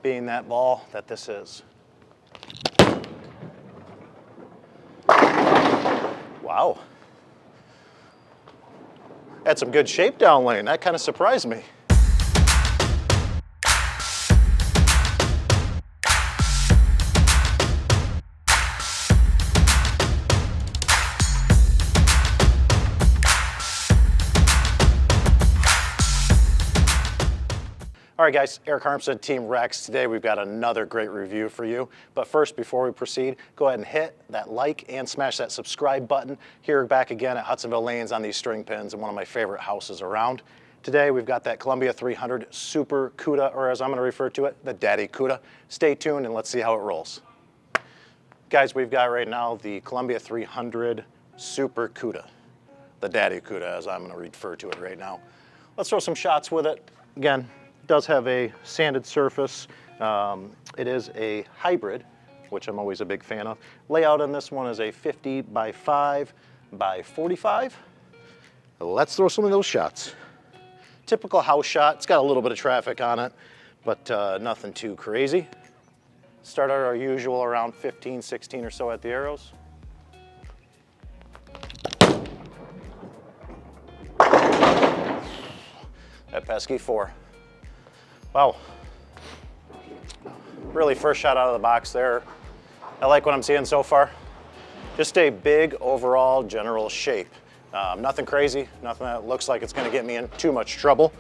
being that ball that this is. Wow. Had some good shape down lane. That kind of surprised me. All right, guys, Eric Harmstead, Team Rex. Today we've got another great review for you. But first, before we proceed, go ahead and hit that like and smash that subscribe button. Here back again at Hudsonville Lanes on these string pins in one of my favorite houses around. Today we've got that Columbia 300 Super Cuda, or as I'm going to refer to it, the Daddy Cuda. Stay tuned and let's see how it rolls. Guys, we've got right now the Columbia 300 Super Cuda, the Daddy Cuda, as I'm going to refer to it right now. Let's throw some shots with it. Again, does have a sanded surface. It is a hybrid, which I'm always a big fan of. Layout on this one is a 50 by 5 by 45. Let's throw some of those shots. Typical house shot. It's got a little bit of traffic on it, but nothing too crazy. Start out our usual around 15, 16 or so at the arrows. That pesky 4. Wow, really first shot out of the box there. I like what I'm seeing so far. Just a big overall general shape. Nothing crazy, nothing that looks like it's gonna get me in too much trouble.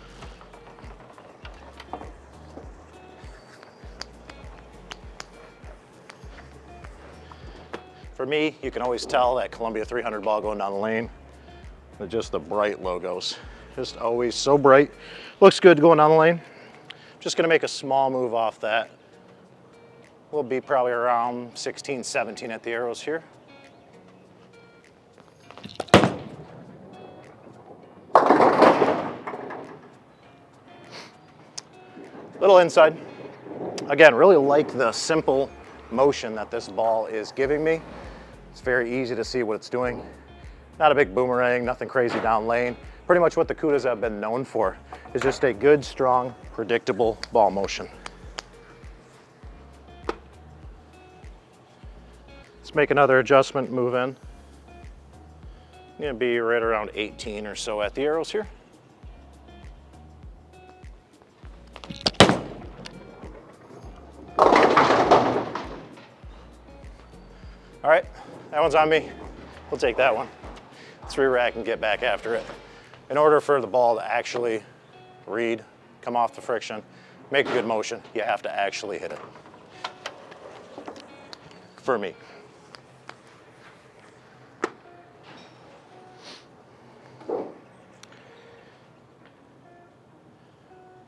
For me, you can always tell that Columbia 300 ball going down the lane with just the bright logos. Just always so bright. Looks good going down the lane. Just gonna make a small move off that. We'll be probably around 16, 17 at the arrows here. Little inside. Again, really like the simple motion that this ball is giving me. It's very easy to see what it's doing. Not a big boomerang, nothing crazy down lane. Pretty much what the Cudas have been known for is just a good, strong, predictable ball motion. Let's make another adjustment, move in. I'm gonna be right around 18 or so at the arrows here. All right, that one's on me. We'll take that one. Let's re-rack and get back after it. In order for the ball to actually read, come off the friction, make a good motion, you have to actually hit it. For me.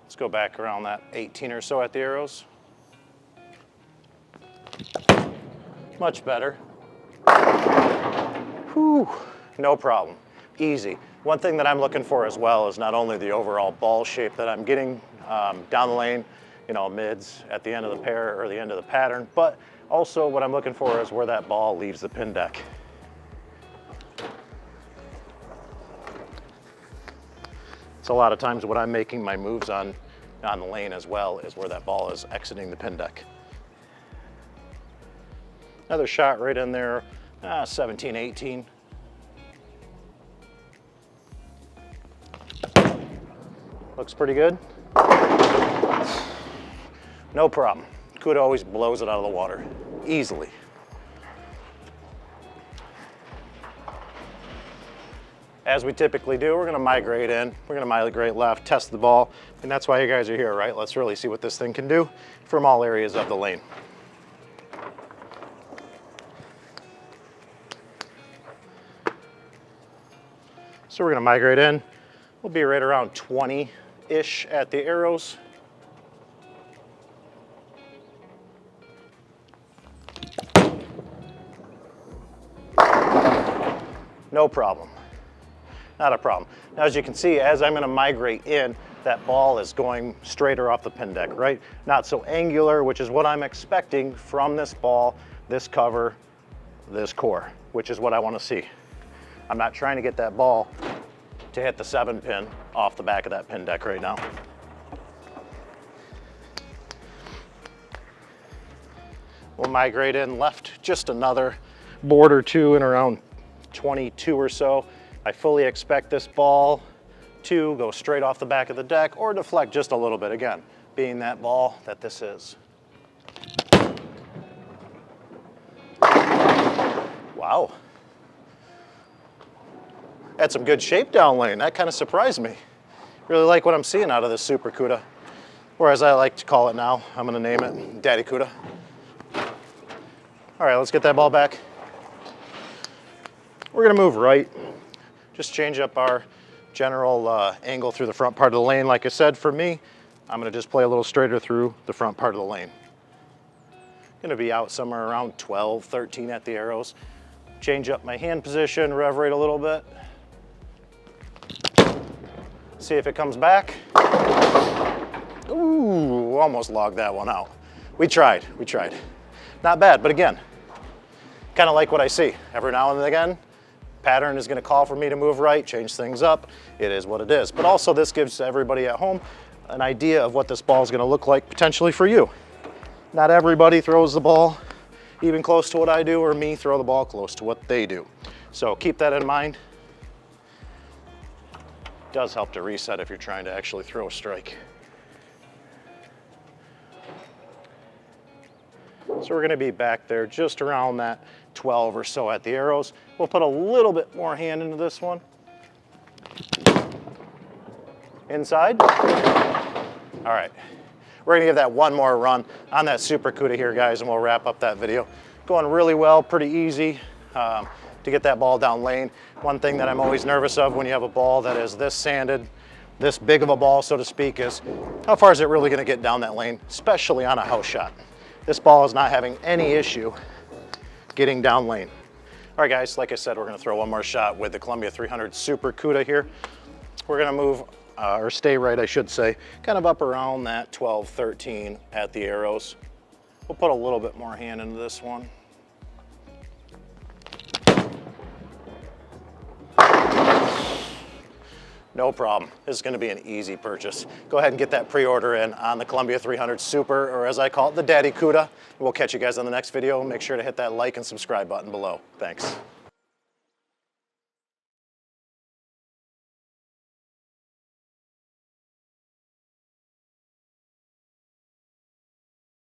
Let's go back around that 18 or so at the arrows. Much better. Whew, no problem, easy. One thing that I'm looking for as well is not only the overall ball shape that I'm getting down the lane, you know, mids at the end of the pair or the end of the pattern, but also what I'm looking for is where that ball leaves the pin deck. It's a lot of times what I'm making my moves on the lane as well is where that ball is exiting the pin deck. Another shot right in there, 17, 18. Looks pretty good. No problem. Cuda always blows it out of the water, easily. As we typically do, we're gonna migrate in, we're gonna migrate left, test the ball, and that's why you guys are here, right? Let's really see what this thing can do from all areas of the lane. So we're gonna migrate in. We'll be right around 20-ish at the arrows. No problem, not a problem. Now, as you can see, as I'm gonna migrate in, that ball is going straighter off the pin deck, right? Not so angular, which is what I'm expecting from this ball, this cover, this core, which is what I wanna see. I'm not trying to get that ball to hit the 7-pin off the back of that pin deck right now. We'll migrate in left just another board or two in around 22 or so. I fully expect this ball to go straight off the back of the deck or deflect just a little bit, again, being that ball that this is. Wow. Had some good shape down lane. That kind of surprised me. Really like what I'm seeing out of this Super Cuda, or as I like to call it now, I'm gonna name it Daddy Cuda. All right, let's get that ball back. We're gonna move right. Just change up our general angle through the front part of the lane. Like I said, for me, I'm gonna just play a little straighter through the front part of the lane. Gonna be out somewhere around 12, 13 at the arrows. Change up my hand position, rev rate a little bit. See if it comes back. Ooh, almost logged that one out. We tried. Not bad, but again, kind of like what I see. Every now and again, pattern is gonna call for me to move right, change things up. It is what it is. But also this gives everybody at home an idea of what this ball is gonna look like potentially for you. Not everybody throws the ball even close to what I do, or me throw the ball close to what they do. So keep that in mind. Does help to reset if you're trying to actually throw a strike. So we're gonna be back there just around that 12 or so at the arrows. We'll put a little bit more hand into this one. Inside. All right. We're gonna give that one more run on that Super Cuda here, guys, and we'll wrap up that video. Going really well, pretty easy to get that ball down lane. One thing that I'm always nervous of when you have a ball that is this sanded, this big of a ball, so to speak, is how far is it really gonna get down that lane, especially on a house shot. This ball is not having any issue getting down lane. All right, guys, like I said, we're gonna throw one more shot with the Columbia 300 Super Cuda here. We're gonna move, or stay right, I should say, kind of up around that 12, 13 at the arrows. We'll put a little bit more hand into this one. No problem. This is going to be an easy purchase. Go ahead and get that pre-order in on the Columbia 300 Super, or as I call it, the Daddy Cuda. We'll catch you guys on the next video. Make sure to hit that like and subscribe button below. Thanks.